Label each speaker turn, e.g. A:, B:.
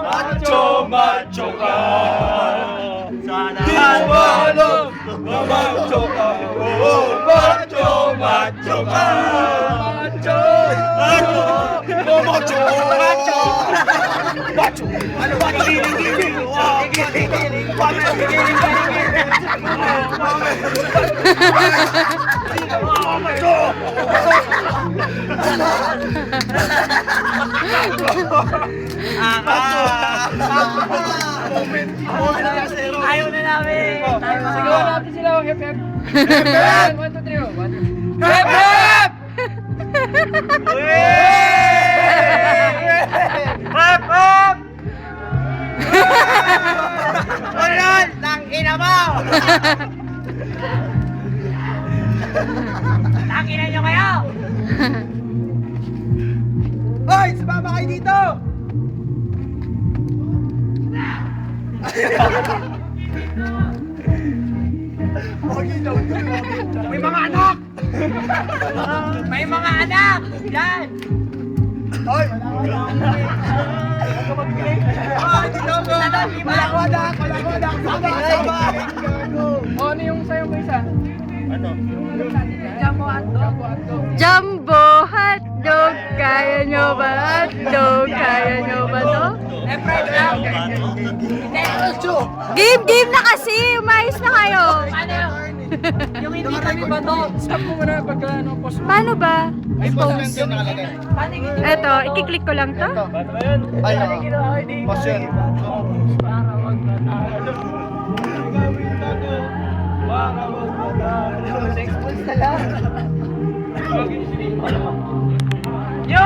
A: Macho, macho ka.
B: Sana
A: Di mo alam na macho ka. Oh, macho, macho ka. Macho, macho, macho, macho, macho. Ano ba? Giling-giling. Giling-giling. Macho.
B: Ayaw na namin!
C: Sigawan natin sila. Hep, hep. Hep, 1, 2, 3. Hep, hep!
B: Hop! Hop! Ano? Tangina mo! Tangina nyo kayo!
A: Hoy, sumama kayo dito!
B: May mga anak! May mga anak! Yan!
A: Hoy!
B: Wala ko anak!
A: Sama!
C: O, ano yung sa'yo mo isa?
A: Ano?
C: Jumbo hotdog.
D: Jumbo hotdog, kaya nyo ba hotdog? Kaya nyo ba to?
B: Eh, friend lang!
D: Game na kasi! Umayos na kayo!
B: Ano yun? Yung hindi kami ba to?
C: Stop mo muna pagka ano, post mo.
D: Paano ba?
A: May post yun nakalagay.
B: Paano yung
D: Eto, ikiklik ko lang to.
A: Paano ba yun? Ay, post yun.
B: Yo!